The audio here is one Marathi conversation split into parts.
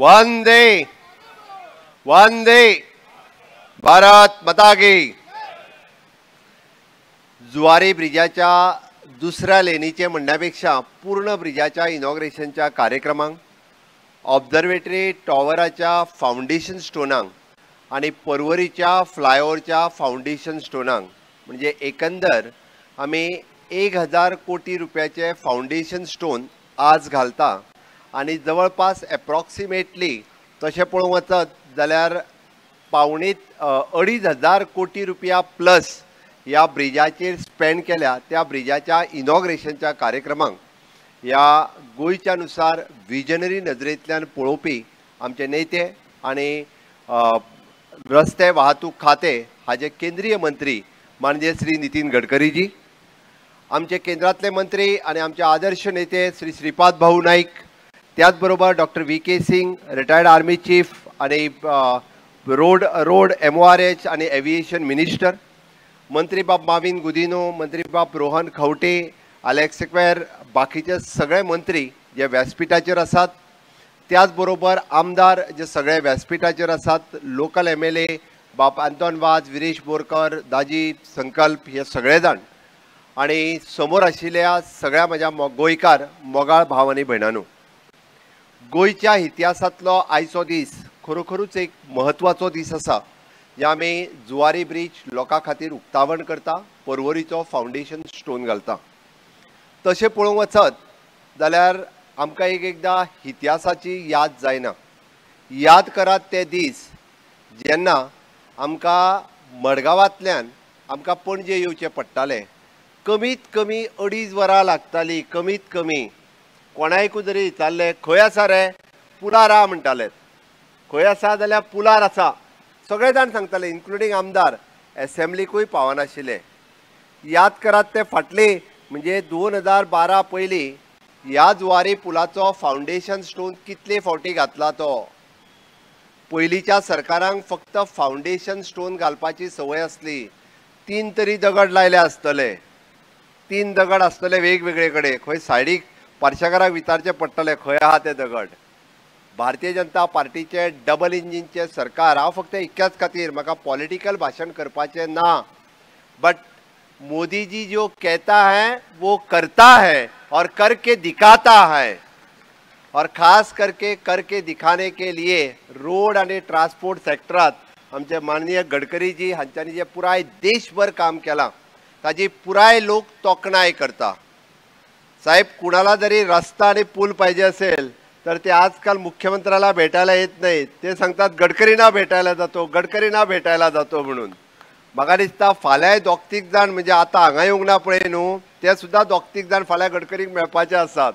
वंदे वंदे भारत माता की। जुवारी ब्रिजाच्या दुसऱ्या लेनीचे म्हणण्यापेक्षा पूर्ण ब्रिजाच्या इनॉग्रेशनच्या कार्यक्रमांक ऑब्झर्वेटरी टॉवराच्या फाउंडेशन स्टोनांक आणि पर्वरीच्या फ्लायओव्हरच्या फाउंडेशन स्टोनांक म्हणजे एकंदर आम्ही 1000 कोटी रुपयाचे फाउंडेशन स्टोन आज घालता आणि जवळपास एप्रॉक्सिमेटली तशें पळोवंक वचत जाल्यार पावणे 2500 कोटी रुपया प्लस या ब्रिजाचेर स्पेंड केल्या त्या ब्रिजाच्या इनॉग्रेशनच्या कार्यक्रमांक या गोयच्या नुसार विजनरी नजरेंतल्यान पळोवपी आमचे नेते आणि रस्ते वाहतूक खाते हाजे केंद्रीय मंत्री माननीय श्री नितीन गडकरी जी, आमचे केंद्रातले मंत्री आणि आमचे आदर्श नेते श्री श्रीपाद भाऊ नाईक, त्याचबरोबर doctor VK Singh retired army chief आणि रोड MORH आणि एव्हिएशन मिनिस्टर, मंत्री बाब माविन गुदिनो, मंत्री बाब रोहन खवटे, अलेक्स सिक्वेर, बाकीचे सगळे मंत्री जे व्यासपीठाचेर आसात, त्याचबरोबर आमदार जे सगळे व्यासपीठाचेर आसात, लोकल MLA बाब आंतोन वाज, विरेश बोरकर, दाजी संकल्प हे सगळे जाण आणि समोर आशिल्ल्या सगळ्या म्हज्या गोंयकार मोगाळ भाव आनी भयणांनो, गोंयच्या इतिहासांतलो आयचो दीस खरोखरूच एक महत्वाचो दीस आसा जे आमी जुवारी ब्रिज लोकां खातीर उक्तावण करता, पर्वरीचो फाउंडेशन स्टोन घालता। तशें पळोवंक वचत जाल्यार आमकां एकदां इतिहासाची याद जायना। याद करात ते दीस जेन्ना आमकां मडगांवांतल्यान आमकां पणजे येवचें पडटालें, कमीत कमी 2.5 वरां लागतालीं, कमीत कमी। कोणायकूय जरी विचारलें खंय आसा रे, पुलार आ म्हणटाले, खंय आसा जाल्यार पुलार आसा, सगळे जाण सांगताले इन्क्लुडींग आमदार, एसेंब्लीकूय पावनाशिल्ले। याद करात ते फाटली म्हणजे 2012 पयलीं ह्या जुवारी पुलाचो फाउंडेशन स्टोन कितले फावटी घातला तो। पयलींच्या सरकारांक फक्त फाउंडेशन स्टोन घालपाची संवय आसली, 3 तरी दगड लायले आसतले, 3 दगड आसतले वेगवेगळे कडेन, खंय सायडीक पार्शेकाराक विचारचें पडटलें खंय आहा ते दगड। भारतीय जनता पार्टीचे डबल इंजिनचे सरकार, हांव फक्त इतक्याच खातीर म्हाका पॉलिटिकल भाशण करपाचें ना, बट मोदी जी जो कहता है वो करता है और करके दिखाता है, और खास करके दिखाने के लिए रोड आणि ट्रांसपोर्ट सेक्टरात आमचे माननीय गडकरी जी हांच्यांनी जे पुराय देशभर काम केलां ताजी पुराय लोक तोखणाय करता। साहेब, कुणाला जरी रस्ता आणि पूल पाहिजे असेल तर ते आजकाल मुख्यमंत्र्याला भेटायला येत नाहीत, ते सांगतात गडकरींना भेटायला जातो, गडकरींना भेटायला जातो म्हणून। म्हाका दिसता फाल्यां 2-3 जाण म्हणजे आतां हांगा येवंक ना पळय न्हू, ते सुद्धा 2-3 जाण फाल्यां गडकरीक मेळपाचे आसात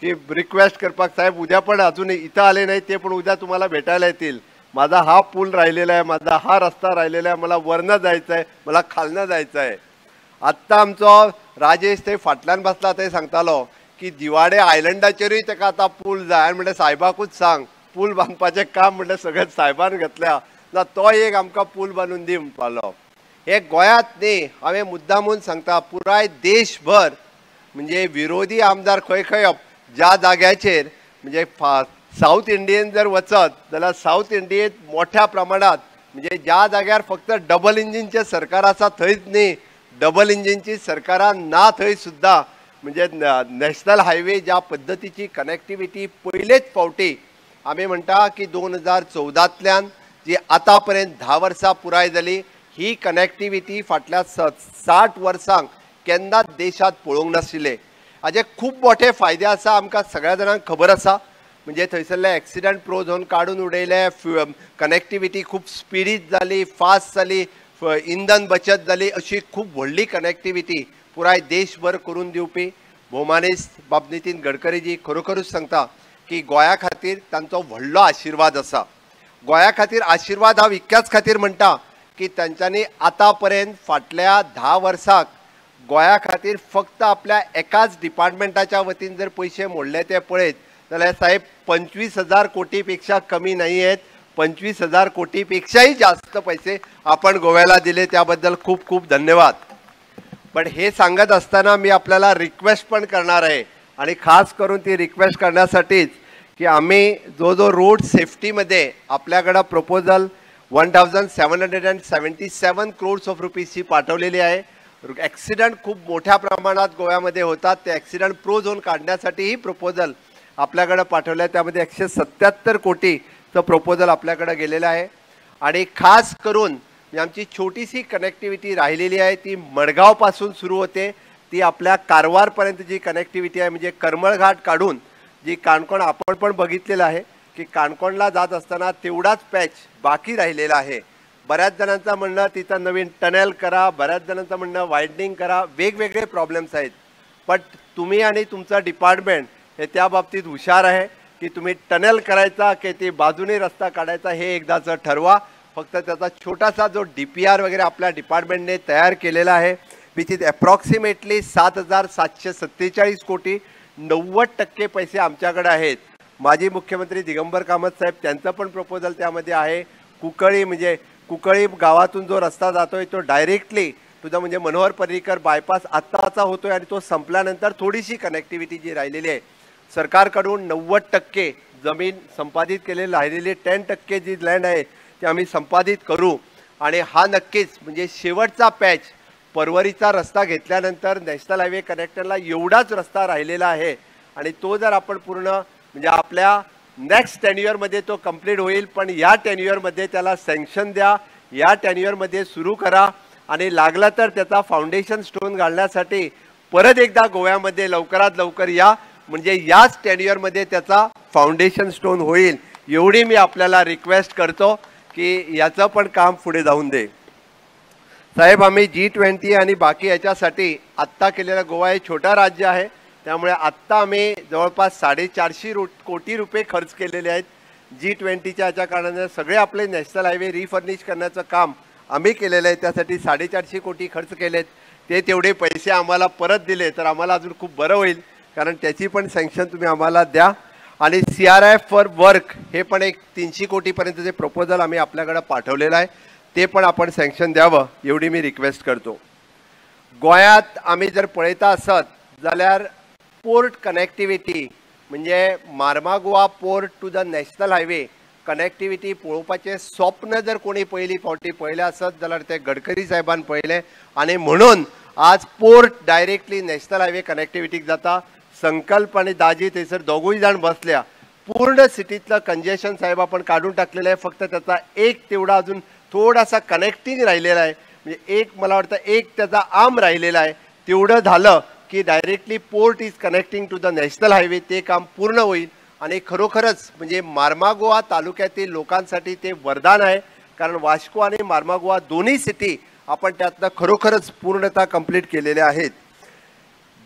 की रिक्वेस्ट करपाक, साहेब उद्या पण अजून इथं आले नाही ते पण उद्या तुम्हाला भेटायला येतील, माझा हा पूल राहिलेला आहे, माझा हा रस्ता राहिलेला आहे, मला वरनं जायचं आहे, मला खालनं जायचं आहे। आत्ता आमचो राजेश ते फाटल्यान बसला ते सांगतालो की दिवाडे आयलंडाचेरूय ताका आतां पूल जाय, म्हणजे साहेबाकूच सांग पूल बांदपाचें काम म्हणजे सगळें साहेबान घेतल्या ना, तो एक आमकां पूल बांदून दी म्हणपालो। हे गोंयांत न्ही, हांवें मुद्दामून सांगता पुराय देशभर म्हणजे विरोधी आमदार खंय खंय ज्या जाग्याचेर म्हणजे साऊथ इंडियेन जर वचत जाल्यार साऊथ इंडियेंत मोठ्या प्रमाणात म्हणजे ज्या जाग्यार फक्त डबल इंजिनचे सरकार आसा थंयच न्ही, डबल इंजिनची सरकारां ना थंय सुद्धा म्हणजे नॅशनल हायवे ज्या पद्धतीची कनेक्टिविटी पयलेच फावटी आमी म्हणटा की 2014तल्यान जी आतां पर्यंत 10 वर्सां पुराय जाली, ही कनेक्टिविटी फाटल्या 60 वर्सांक केन्नाच देशात पळोवंक नाशिल्ले। हाजे खूब मोठे फायदे आसा, आमकां सगळ्या जाणांक खबर आसा, म्हणजे थंयसरले एक्सिडंट प्रो झोन काडून उडयले, कनेक्टिविटी खूब स्पिडीत जाली, फास्ट जाली, इंधन बचत जाली, अशी खूब व्हडली कनेक्टिविटी पुराय देशभर करून दिवपी भौमानीस बाब नितीन गडकरीजी खरोखरूच सांगता की गोंया खातीर तांचो व्हडलो आशिर्वाद आसा। गोंया खातीर आशिर्वाद हांव इतक्याच खातीर म्हणटा की तांच्यांनी आतां पर्यंत फाटल्या 10 वर्सांक गोंया खातीर फक्त आपल्या एकाच डिपार्टमेंटाच्या वतीन जर पैसे मोडले ते पळयत जाल्यार साहेब 25,000 कोटी पेक्षा कमी नाही आहेत, 25,000 कोटी पेक्षाही जास्त पैसे आपण गोव्याला दिले, त्याबद्दल खूप खूप धन्यवाद। पण हे सांगत असताना मी आपल्याला रिक्वेस्ट पण करणार आहे आणि खास करून ती रिक्वेस्ट करण्यासाठीच की आम्ही जो रोड सेफ्टीमध्ये आपल्याकडं प्रपोजल 1777 crores ऑफ रुपीजची पाठवलेली आहे. ॲक्सिडेंट खूप मोठ्या प्रमाणात गोव्यामध्ये होतात, ते ॲक्सिडेंट प्रो झोन काढण्यासाठीही प्रपोजल आपल्याकडं पाठवलं आहे. त्यामध्ये 177 कोटीचं प्रपोजल आपल्याकडं गेलेलं आहे. आणि खास करून आमची छोटीशी कनेक्टिव्हिटी राहिलेली आहे, ती मडगावपासून सुरू होते, ती आपल्या कारवारपर्यंत जी कनेक्टिव्हिटी आहे, म्हणजे करमळघाट काढून जी काणकोण आपण पण बघितलेलं आहे की काणकोणला जात असताना तेवढाच पॅच बाकी राहिलेला आहे. बऱ्याच जणांचं म्हणणं तिथं नवीन टनेल करा, बऱ्याच जणांचं म्हणणं वायडनिंग करा, वेगवेगळे प्रॉब्लेम्स आहेत. पण तुम्ही आणि तुमचं डिपार्टमेंट हे त्या बाबतीत हुशार आहे की तुम्ही टनेल करायचा की ते बाजूने रस्ता काढायचा हे एकदाचं ठरवा. फक्त त्याचा छोटासा जो DPR वगैरे आपल्या डिपार्टमेंटने तयार केलेला आहे, विच इज अप्रॉक्सिमेटली 7,747 कोटी. 90% पैसे आमच्याकडे आहेत. माजी मुख्यमंत्री दिगंबर कामत साहेब त्यांचं पण प्रपोजल त्यामध्ये आहे. कुकळी गावातून जो रस्ता जातोय तो डायरेक्टली तुझा म्हणजे मनोहर पर्रीकर बायपास आत्ताचा होतोय आणि तो संपल्यानंतर थोडीशी कनेक्टिव्हिटी जी राहिलेली आहे सरकारकडून 90% जमीन संपादित केलेली राहिलेली 10% जी लँड आहे ती आम्ही संपादित करू. आणि हा नक्कीच म्हणजे शेवटचा पॅच परवरीचा रस्ता घेतल्यानंतर नॅशनल हायवे कनेक्टरला एवढाच रस्ता राहिलेला आहे आणि तो जर आपण पूर्ण म्हणजे आपल्या नेक्स्ट टेन्युअरमध्ये तो कंप्लीट होईल. पण या टेन्युअरमध्ये त्याला सँक्शन द्या, या टेन्युअरमध्ये सुरू करा आणि लागला तर त्याचा फाउंडेशन स्टोन घालण्यासाठी परत एकदा गोव्यामध्ये लवकरात लवकर या, म्हणजे याच टेन्युअरमध्ये त्याचा फाउंडेशन स्टोन होईल. एवढी मी आपल्याला रिक्वेस्ट करतो की याचं पण काम पुढे जाऊन दे. साहेब, आम्ही G20 आणि बाकी याच्यासाठी आत्ता केलेला गोवा हे छोटा राज्य आहे, त्यामुळे आत्ता आम्ही जवळपास 450 कोटी रुपये खर्च केलेले आहेत G20च्या याच्या कारणाने. सगळे आपले नॅशनल हायवे रिफर्निश करण्याचं काम आम्ही केलेलं आहे, त्यासाठी 450 कोटी खर्च केलेत. ते तेवढे पैसे आम्हाला परत दिले तर आम्हाला अजून खूप बरं होईल, कारण त्याची पण सँक्शन तुम्ही आम्हाला द्या. आणि CRF फॉर वर्क हे पण एक 300 कोटीपर्यंतचे प्रपोजल आम्ही आपल्याकडे पाठवलेलं आहे, ते पण आपण सँक्शन द्यावं एवढी मी रिक्वेस्ट करतो. गोयात आम्ही जर पळयता असत जाल्यार पोर्ट कनेक्टिव्हिटी म्हणजे Mormugao port to the national highway connectivity पळोवपाचें स्वप्न जर कोणी पयली फावटी पळयलें आसत जाल्यार ते गडकरी साहेबान पळयलें. आणि म्हणून आज पोर्ट डायरेक्टली नॅशनल हायवे कनेक्टिव्हिटीक जाता. संकल्प आणि दाजी थंयसर दोगूय जाण बसल्या. पूर्ण सिटीतलं कंजेशन साहेब आपण काढून टाकलेलं आहे, फक्त त्याचा एक तेवढा अजून थोडासा कनेक्टिंग राहिलेला आहे, म्हणजे एक मला वाटतं एक त्याचा आर्म राहिलेला आहे. तेवढं झालं की directly port is connecting to the national highway, ते काम पूर्ण होईल. आणि खरोखरच म्हणजे मार्मागोवा तालुक्यातील लोकांसाठी ते वरदान आहे, कारण वास्को आणि मार्मागोवा दोन्ही सिटी आपण त्यातनं खरोखरच पूर्णतः कंप्लीट केलेल्या आहेत.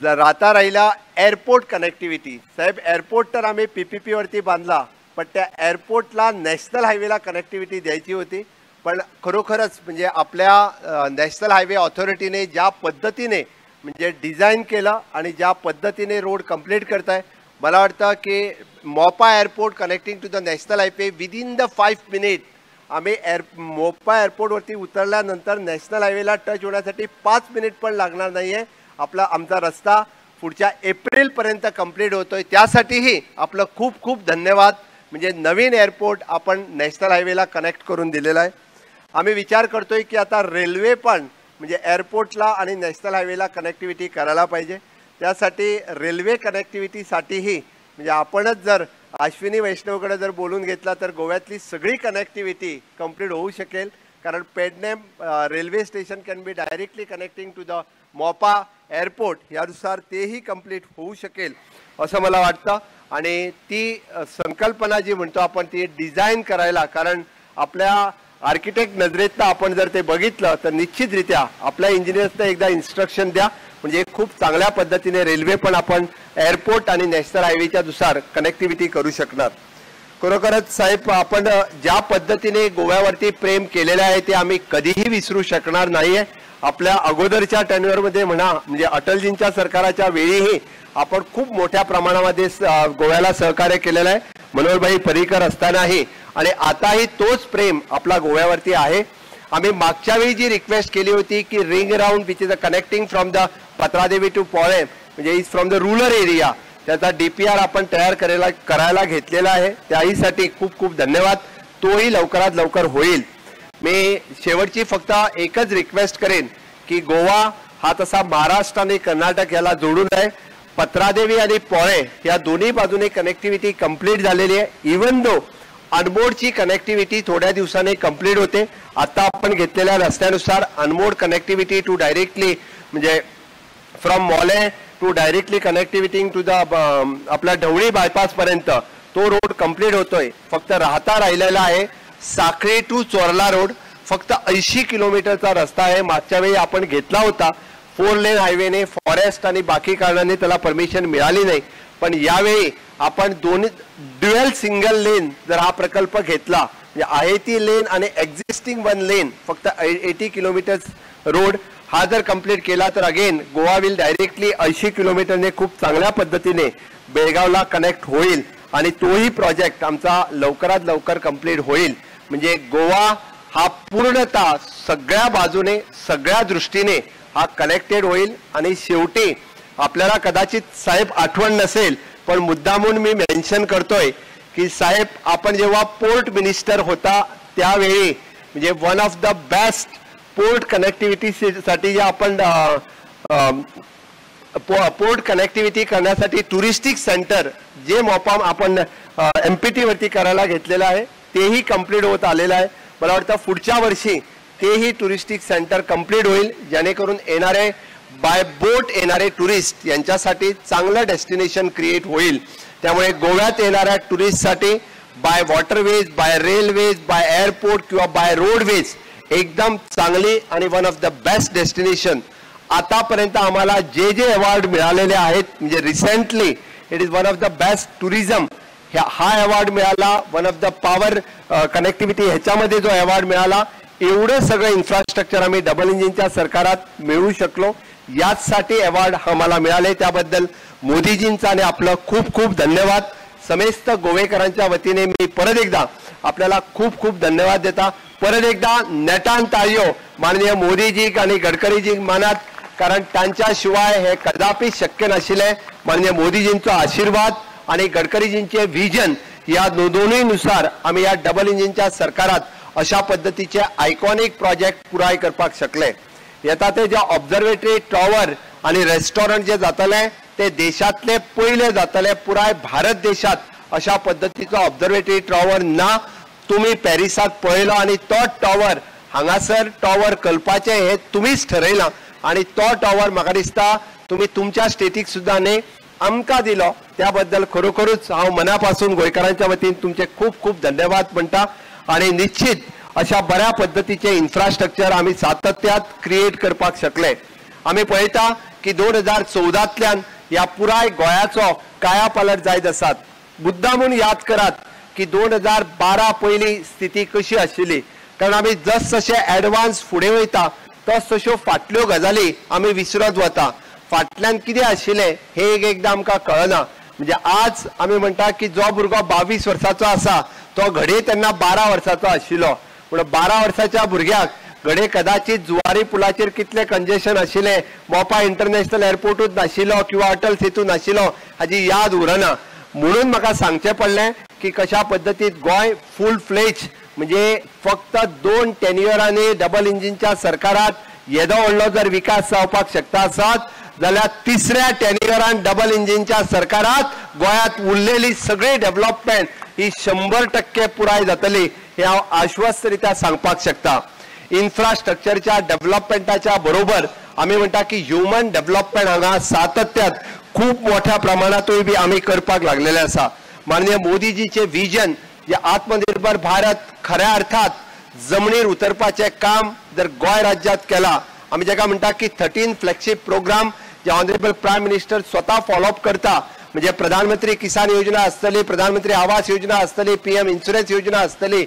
जर आता राहिला एअरपोर्ट कनेक्टिव्हिटी. साहेब, एअरपोर्ट तर आम्ही PPP वरती बांधला, पण त्या एअरपोर्टला नॅशनल हायवेला कनेक्टिव्हिटी द्यायची होती. पण खरोखरच म्हणजे आपल्या नॅशनल हायवे ऑथॉरिटीने ज्या पद्धतीने म्हणजे डिझाईन केलं आणि ज्या पद्धतीने रोड कंप्लीट करताय, मला वाटतं की Mopa airport connecting to the national highway within the 5 minute आम्ही मोपा एअरपोर्टवरती उतरल्यानंतर नॅशनल हायवेला टच होण्यासाठी 5 मिनिट पण लागणार नाही आहे. आमचा रस्ता पुढच्या एप्रिलपर्यंत कंप्लीट होतोय, त्यासाठीही आपलं खूप खूप धन्यवाद. म्हणजे नवीन एअरपोर्ट आपण नॅशनल हायवेला कनेक्ट करून दिलेला आहे. आम्ही विचार करतोय की आता रेल्वे पण म्हणजे एअरपोर्टला आणि नॅशनल हायवेला कनेक्टिव्हिटी करायला पाहिजे. त्यासाठी रेल्वे कनेक्टिव्हिटीसाठीही म्हणजे आपणच जर अश्विनी वैष्णवकडे जर बोलून घेतला तर गोव्यातली सगळी कनेक्टिव्हिटी कंप्लीट होऊ शकेल, कारण Pernem railway station can be directly connecting to the Mopa airport, यानुसार तेही कंप्लीट होऊ शकेल असं मला वाटतं. आणि ती संकल्पना जी म्हणतो आपण ती डिझाईन करायला, कारण आपल्या आर्किटेक्ट नजरेतनं आपण जर ते बघितलं तर निश्चितरित्या आपल्या इंजिनियर्सना एकदा इन्स्ट्रक्शन द्या, म्हणजे खूप चांगल्या पद्धतीने रेल्वे पण आपण एअरपोर्ट आणि नॅशनल हायवेच्या नुसार कनेक्टिव्हिटी करू शकणार. खरोखरच साहेब, आपण ज्या पद्धतीने गोव्यावरती प्रेम केलेलं आहे ते आम्ही कधीही विसरू शकणार नाहीये. आपल्या अगोदरच्या टेन्युअरमध्ये म्हणा म्हणजे अटलजींच्या सरकाराच्या वेळीही आपण खूप मोठ्या प्रमाणामध्ये गोव्याला सहकार्य केलेलं आहे, मनोहरभाई पर्रीकर असतानाही, आणि आताही तोच प्रेम आपला गोव्यावरती आहे. आम्ही मागच्या वेळी जी रिक्वेस्ट केली होती की ring round which is a connecting from the Patradevi to Polem म्हणजे is from the rural area, त्याचा DPR आपण तयार करायला घेतलेला आहे, त्याहीसाठी खूप खूप धन्यवाद. तोही लवकरात लवकर होईल. मी शेवटची फक्त एकच रिक्वेस्ट करेन की गोवा हा तसा महाराष्ट्र आणि कर्नाटक याला जोडून आहे. पत्रादेवी आणि पोळे या दोन्ही बाजूने कनेक्टिव्हिटी कंप्लीट झालेली आहे. इवन दो अनमोडची कनेक्टिव्हिटी थोड्या दिवसांनी कंप्लीट होते. आता आपण घेतलेल्या रस्त्यानुसार अनमोड कनेक्टिव्हिटी टू डायरेक्टली म्हणजे from Mollem to directly connectivity to the आपला ढवळी बायपास पर्यंत तो रोड कंप्लीट होतोय. फक्त राहता राहिलेला आहे साखळी टू चोरला रोड. फक्त 80 किलोमीटरचा रस्ता आहे. मागच्या वेळी आपण घेतला होता 4 लेन हायवेने, फॉरेस्ट आणि बाकी कारणाने त्याला परमिशन मिळाली नाही. पण यावेळी आपण दोन्ही ड्युअल सिंगल लेन जर हा प्रकल्प घेतला म्हणजे आहे ती लेन आणि एक्झिस्टिंग 1 लेन फक्त 80 किलोमीटर्स रोड हा जर कंप्लीट केला तर अगेन गोवा विल डायरेक्टली 80 किलोमीटरने खूप चांगल्या पद्धतीने बेळगावला कनेक्ट होईल आणि तोही प्रोजेक्ट आमचा लवकरात लवकर कंप्लीट होईल. म्हणजे गोवा हा पूर्णतः सगळ्या बाजूने सगळ्या दृष्टीने हा कनेक्टेड होईल. आणि शेवटी आपल्याला कदाचित साहेब आठवण नसेल पण मुद्दामून मी मेन्शन करतोय की साहेब आपण जेव्हा पोर्ट मिनिस्टर होता त्यावेळी म्हणजे one of the best port कनेक्टिव्हिटीसाठी जे आपण पोर्ट कनेक्टिव्हिटी करण्यासाठी टुरिस्टिक सेंटर जे मोपाम आपण MPT वरती करायला घेतलेलं आहे तेही कंप्लीट होत आलेलं आहे. मला वाटतं पुढच्या वर्षी तेही टुरिस्टिक सेंटर कंप्लीट होईल जेणेकरून येणारे बाय बोट येणारे टुरिस्ट यांच्यासाठी चांगलं डेस्टिनेशन क्रिएट होईल. त्यामुळे गोव्यात येणाऱ्या टुरिस्टसाठी by waterways, by railways, by airport किंवा बाय रोडवेज एकदम चांगली आणि one of the best destination. आतापर्यंत आम्हाला जे जे अवॉर्ड मिळालेले आहेत म्हणजे recently it is one of the best tourism हा अवॉर्ड मिळाला. One of the power connectivity ह्याच्यामध्ये जो अवॉर्ड मिळाला. एवढं सगळं इन्फ्रास्ट्रक्चर आम्ही डबल इंजिनच्या सरकारात मिळवू शकलो याचसाठी अवॉर्ड आम्हाला मिळाले. त्याबद्दल मोदीजींचा आणि आपलं खूप खूप धन्यवाद. समेस्त गोवेकरांच्या वतीने मी परत एकदा आपल्याला खूप खूप धन्यवाद देता. परत एकदा नेटान ताळयो माननीय मोदीजी आणि गडकरीजी मानात कारण त्यांच्याशिवाय हे कदापि शक्य नशिले. माननीय मोदीजींचा आशीर्वाद आणि गडकरीजींचे विजन या दोन्हीनुसार आम्ही या डबल इंजिनच्या सरकारात अशा पद्धतीचे आयकॉनिक प्रोजेक्ट पुराय करपाक शकले. येता ते जे ऑब्झर्वेटरी टॉवर आणि रेस्टॉरंट जे जातले ते देशातले पहिले जातले. पुराय भारत देशात अशा पद्धतीचं ऑब्झर्वेटरी टॉवर ना. तुम्ही पॅरिसात पळयलो आणि तो टॉवर हांगासर टॉवर कल्पाचे हे तुम्हीच ठरयला आणि तो टॉवर म्हाका दिसता तुम्ही तुमच्या स्टेटीक सुद्धा न्ही आमकां दिलो. त्याबद्दल खरोखरूच हांव मनापासून गोंयकारांच्या वतीन तुमचे खूप खूप धन्यवाद म्हणटा. आणि निश्चित अशा बऱ्या पद्धतीचे इन्फ्रास्ट्रक्चर आम्ही सातत्यात क्रिएट करपाक शकले. आम्ही पळयता की 2014तल्यान या पुराय गोंयाचो कायापालट जायत आसात. मुद्दामून याद करात की 2012 पयली स्थिती कशी आशिल्ली. कारण आम्ही जसजशे ॲडव्हान्स फुडें वयता तसतश्यो फाटल्यो गजाली आम्ही विसरत वता. फाटल्यान कितें आशिल्लें हे एकदां आमकां कळना. म्हणजे आज आम्ही म्हणटा की जो भुरगो 22 वर्साचो आसा तो घडये तेन्ना 12 वर्साचो आशिल्लो. पूण 12 वर्साच्या भुरग्याक घडये कदाचित जुवारी पुलाचेर कितले कंजेशन आशिल्लें, मोपा इंटरनॅशनल एअरपोर्टूच नाशिल्लो किंवा अटल सेतू नाशिल्लो हाची याद उरना. म्हणून म्हाका सांगचें पडलें की कशा पद्दतीन गोंय फूल फ्लेज म्हणजे फक्त 2 टेन्युअरांनी डबल इंजिनच्या सरकारात येदो व्हडलो जर विकास जावपाक शकता आसत जाल्यार तिसऱ्या टेन्युअरान डबल इंजिनच्या सरकारात गोंयांत उरलेली सगळी डेव्हलपमेंट ही 100% पुराय जातली हे हांव आश्वस्तरित्या सांगपाक शकता. इन्फ्रास्ट्रक्चरच्या डेव्हलपमेंटाच्या बरोबर आम्ही म्हणटा की ह्युमन डेव्हलपमेंट हांगा सातत्यात खूप मोठ्या प्रमाणातूय बी आम्ही करपाक लागलेले आसा. माननीय मोदीजीचे विजन जे आत्मनिर्भर भारत खऱ्या अर्थात जमनीर उतरपाचे काम जर गोंय राज्यात केला. आम्ही जेका म्हणटा की 13 फ्लॅगशिप प्रोग्राम जे ऑनरेबल प्रायम मिनिस्टर स्वतः फॉलोअप करता. म्हणजे प्रधानमंत्री किसान योजना आसतली, प्रधानमंत्री आवास योजना आसतली, PM इन्शुरन्स योजना आसतली.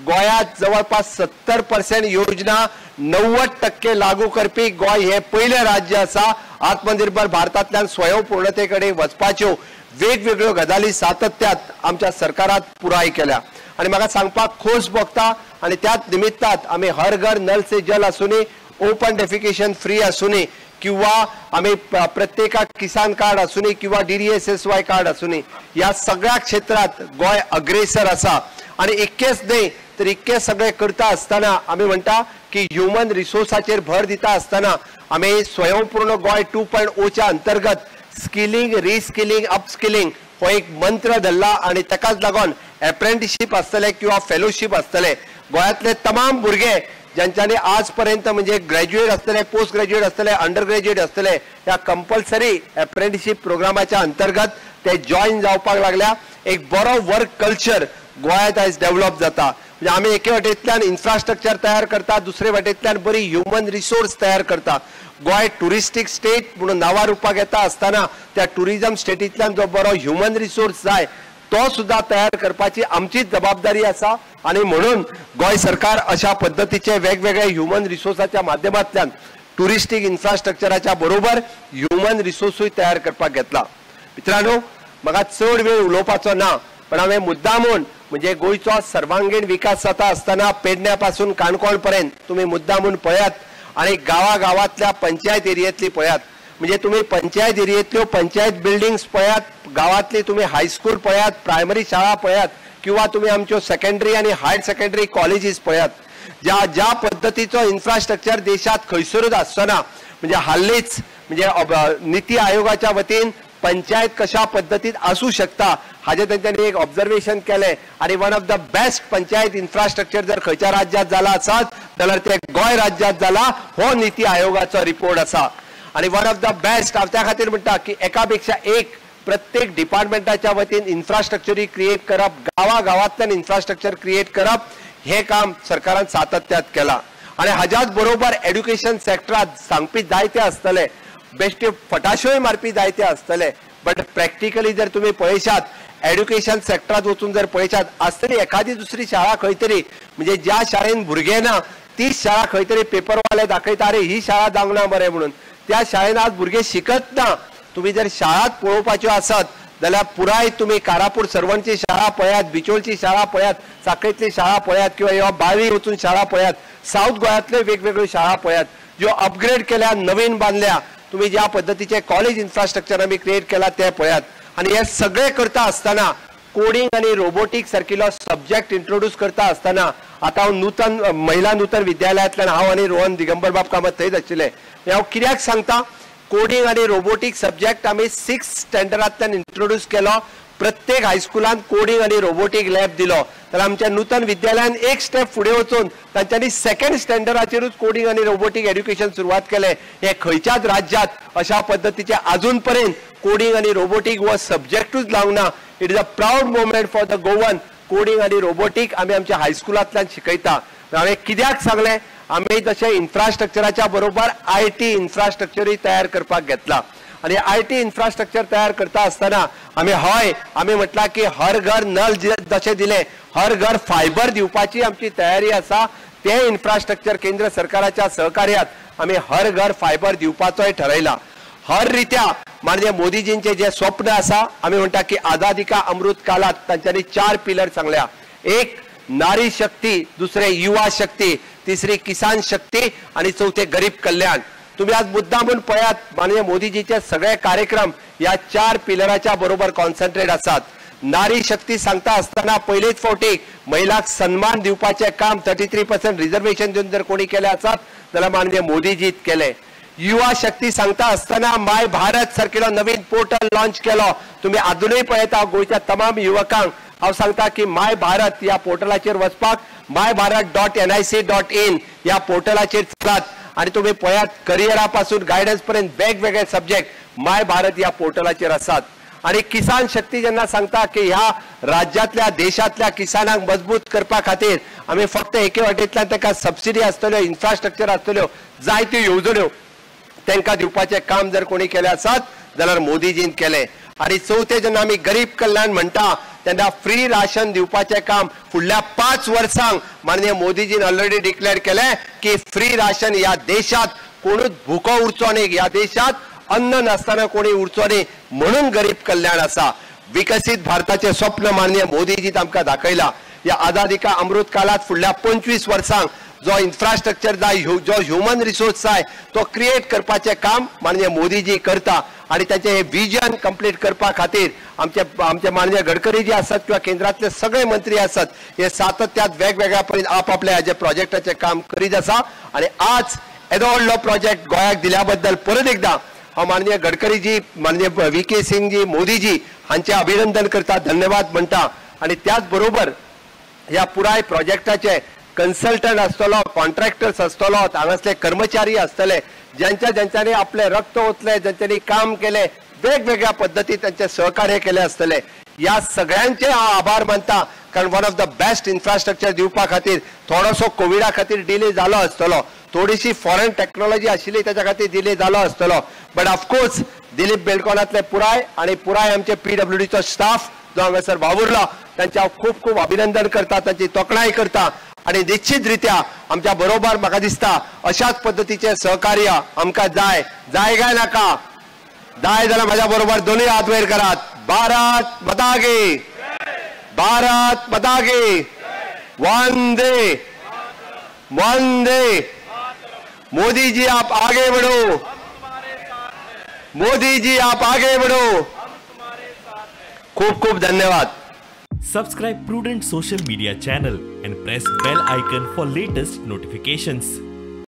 गोंयात जवळपास 70% योजना 90% लागू करपी गोंय हे पहिले राज्य आसा आत्मनिर्भर भारतांतल्यान स्वयंपूर्णतेकडे वचपाच्यो वेगवेगळ्यो गजाली सातत्यात आमच्या सरकारात पुराय केल्या. आणि म्हाका सांगपाक खोस भोगता आणि त्याच निमित्तात आम्ही हर घर नल से जल आसुनी, ओपन डेफिकेशन फ्री आसुनी किंवा आम्ही प्रत्येका किसान कार्ड आसुनी किंवा DDSSY कार्ड आसुनी या सगळ्या क्षेत्रात गोय अग्रेसर आसा आणि इतकेच न्ही तर इतके सगळे करता असताना आम्ही म्हणटा की ह्युमन रिसोर्साचेर भर दिता असताना आम्ही स्वयंपूर्ण गोय 2.0 च्या अंतर्गत स्किलिंग रिस्किलिंग अपस्किलिंग हो एक मंत्र धरला आणि ताकाच लागून अप्रेंटिसशिप आसतले किंवा फेलोशिप आसतले गोयातले तमाम भुरगे ज्यांच्यानी आजपर्यंत म्हणजे ग्रॅज्युएट असतले पोस्ट ग्रॅज्युएट असतले अंडर ग्रॅज्युएट असतले या कंपल्सरी अप्रेंटिसशिप प्रोग्रामाच्या अंतर्गत ते जॉईन जावपाक लागल्या एक बरो वर्क कल्चर गोयात आयज डेव्हलप जाता म्हणजे आम्ही एके वाटेंतल्यान इन्फ्रास्ट्रक्चर तयार करता दुसरे वाटेंतल्यान बरी ह्युमन रिसोर्स तयार करता गोय टुरिस्टीक स्टेट म्हणून नांवार रुपाक येता असताना त्या टुरिझम स्टेटींतल्यान जो बरो ह्युमन रिसोर्स जाय तो सुद्धा तयार करपाची आमचीच जबाबदारी आसा आणि म्हणून गोय सरकार अशा पद्धतीचे वेगवेगळे ह्युमन रिसोर्साच्या माध्यमांतल्यान टुरिस्टीक इन्फ्रास्ट्रक्चराच्या बरोबर ह्युमन रिसोर्सूय तयार करपाक घेतला. मित्रांनो म्हाका चड वेळ उलोवपाचो ना पण हांवें मुद्दामून म्हणजे गोयचो सर्वांगीण विकास जाता असताना पेडण्या पासून काणकोण पर्यंत तुम्ही मुद्दामून पळयात आणि गावागावातल्या पंचायत एरियेतली पळयात म्हणजे तुम्ही पंचायत एरियेतल्यो पंचायत बिल्डिंग्स पळयात गावातली तुम्ही हायस्कूल पळयात प्रायमरी शाळा पळयात किंवा तुम्ही आमच्यो सेकंडरी आणि हायर सेकंडरी कॉलेजीस पळयात ज्या पद्धतीचो इन्फ्रास्ट्रक्चर देशात खंयसरूच आसना म्हणजे हाल्लीच म्हणजे नीती आयोगाच्या वतीन पंचायत कशा पद्धतीत असू शकता हाजे त्यांनी एक ऑब्झर्वेशन केले आणि one of the best panchayat infrastructure जर खंयच्या राज्यात जाला आसत जाल्यार ते गोय राज्यात जाला हो नीती आयोगाचो रिपोर्ट आसा आणि वन ऑफ द बेस्ट हांव त्या खातीर म्हणटा की एकापेक्षा एक प्रत्येक डिपार्टमेंटाच्या वतीन इन्फ्रास्ट्रक्चर क्रिएट करप गावागावांतल्यान इन्फ्रास्ट्रक्चर क्रिएट करप हे काम सरकारान सातत्यात केला आणि हाच्याच बरोबर एड्युकेशन सेक्टरात सांगपी जायते आसतले बेश्टे फटाशोय मारपी जायते आसतले बट प्रॅक्टिकली जर तुम्ही पळयशात एड्युकेशन सेक्टरात वचून जर पळयशात आसतली एखादी दुसरी शाळा खंय तरी म्हणजे ज्या शाळेन भुरगे ना तीच शाळा खंय तरी पेपरवाले दाखयता अरे ही शाळा जावंक ना बरें म्हणून त्या शाळेन आज भुरगे शिकत ना. तुम्ही जर शाळात पळोवपाच्यो आसत जाल्यार पुराय तुम्ही कारापूर सर्वणची शाळा पळयात बिचोलची शाळा पळयात साखळेतली शाळा पळयात किंवा ह्या बाळी वचून शाळा पळयात साऊथ गोंयांतल्यो वेगवेगळ्यो शाळा पळयात ज्यो अपग्रेड केल्या नवीन बांधल्या तुम्ही ज्या पद्धतीचे कॉलेज इन्फ्रास्ट्रक्चर आम्ही क्रिएट केला ते पळयात आणि हे सगळे करता असताना कोडिंग आणि रोबोटिक सारकिलो सब्जेक्ट इंट्रोड्यूस करता असताना आता हांव नूतन महिला नूतन विद्यालयातल्यान हांव आणि रोहन दिगंबर बाब कामत थंयच आशिल्ले हांव कित्याक सांगता कोडिंग आणि रोबोटिक सब्जेक्ट आम्ही 6th स्टँडर्डांतल्यान इंट्रोड्यूस केलो प्रत्येक हायस्कुलांत कोडिंग आणि रोबोटिक लॅब दिलो तर आमच्या नूतन विद्यालयान एक स्टेप फुडें वचून तांच्यांनी 2nd स्टँडर्डाचेरूच कोडिंग आणि रोबोटिक एड्युकेशन सुरवात केले हे खंयच्याच राज्यात अशा पद्धतीचे अजून पर्यंत कोडिंग आणि रोबोटिक हो सब्जेक्टूच लावंक ना. It is a proud moment for the Goan coding आणि रोबोटिक आम्ही आमच्या हायस्कुलांतल्यान शिकयता. हांवें कित्याक सांगलें आम्ही तशें इन्फ्रास्ट्रक्चराच्या बरोबर IT इन्फ्रास्ट्रक्चरय तयार करपाक घेतला आणि IT इन्फ्रास्ट्रक्चर तयार करता असताना आम्ही म्हटला की हर घर नल जशें दिले हर घर फायबर दिवपाची आमची तयारी आसा ते इन्फ्रास्ट्रक्चर केंद्र सरकाराच्या सहकार्यात आम्ही हर घर फायबर दिवपाचोय ठरयला. हर रित्या म्हणजे मोदीजींचे जे स्वप्न आसा आम्ही म्हणटा की आझादी का अमृत काळात तांच्यांनी 4 पिलर सांगल्या. एक नारी शक्ती दुसरे युवा शक्ती तिसरी किसान शक्ती आणि चौथे गरीब कल्याण. तुम्ही आज मुद्दामून पळयात माननीय मोदीजीचे सगळे कार्यक्रम या 4 पिलराच्या बरोबर कॉन्सन्ट्रेट आसात. नारी शक्ती सांगता असताना पहिलेच फावटी महिलांक सन्मान दिवपाचे काम 33% रिझर्वेशन देऊन जर कोणी केले आसात जाल्यार माननीय मोदीजीत केले. युवा शक्ती सांगता असताना माय भारत सारकिलो नवीन पोर्टल लॉन्च केलो. तुम्ही अजूनही पळयता गोयच्या तमाम युवकांक हांव सांगता की माय भारत या पोर्टलाचेर वचपाक myBharat.nic.in या पोर्टलाचेर चलात आणि तुम्ही पळयात करियरा पासून गायडन्स पर्यंत वेगवेगळे सब्जेक्ट माय भारत या पोर्टलाचेर आसात. आणि किसान शक्ती जेन्ना सांगता की ह्या राज्यातल्या देशातल्या किसानांक मजबूत करपा खातीर आम्ही फक्त एके वाटेंतल्यान ताका सबसिडी आसतल्यो इन्फ्रास्ट्रक्चर आसतल्यो जायत्यो येवजण्यो तांकां दिवपाचें काम जर कोणी केलें आसत जाल्यार मोदीजीन केलें. आणि चौथे जेन्ना आमी गरीब कल्याण म्हणटा तेन्ना फ्री राशन दिवपाचें काम फुडल्या 5 वर्सांक माननीय मोदीजीन ऑलरेडी डिक्लेअर केलें की फ्री राशन ह्या देशात कोणूच भुको उरचो न्ही ह्या देशात अन्न नासतना कोणी उरचो न्ही म्हणून गरीब कल्याण आसा. विकसित भारताचे स्वप्न माननीय मोदीजीन आमकां दाखयला. या आझादी का अमृत काळात फुडल्या 25 वर्सांक जो इन्फ्रास्ट्रक्चर जाय जो ह्युमन रिसोर्स जाय तो क्रिएट करपाचें काम माननीय मोदीजी करता आणि त्याचे हे विजन कंप्लीट करपा खातीर आमचे माननीय गडकरी जी आसात किंवा केंद्रातले सगळे मंत्री आसात हे सातत्यात वेगवेगळ्या परीन आपापल्या हाजे प्रोजेक्टाचे काम करीत आसा आणि आज येदो व्हडलो प्रोजेक्ट गोंयाक दिल्या बद्दल परत एकदा हांव माननीय गडकरीजी माननीय VK सिंगजी मोदीजी हांचे अभिनंदन करता धन्यवाद म्हणटा आणि त्याच बरोबर ह्या पुराय प्रोजेक्टाचे कन्सल्टंट आसतलो कॉन्ट्रॅक्टर्स आसतलो हांगासले कर्मचारी आसतले ज्यांच्यानी आपले रक्त ओतले ज्यांच्यानी काम केले वेगवेगळ्या पद्धती त्यांचे सहकार्य केले आसतले या सगळ्यांचे हांव आभार मानता कारण one of the best infrastructure दिवपा खातीर थोडोसो कोविडा खातीर डिले जालो आसतलो थोडीशी फॉरेन टेक्नॉलॉजी आशिल्ली त्याच्या खातीर डिले जालो आसतलो बट ऑफकोर्स दिलीप बेलकोनातले पुराय आणि पुराय आमचे PWDचो स्टाफ जो हांगासर वावुरलो त्यांचे हांव खूब खूब अभिनंदन करता त्यांची तोखणाय करता आणि निश्चित रित्या आमच्या बरोबर म्हाका दिसता अशाच पद्धतीचे सहकार्य आमकां जाय काय नाका जाय जाल्यार म्हाज्या बरोबर दोनूय हात वयर करात भारत माता की भारत माता की वंदे वंदे मोदी जी आप आगे बढ़ो मोदी जी आप आगे बढ़ो खूब खूब धन्यवाद Subscribe Prudent social media channel and press bell icon for latest notifications.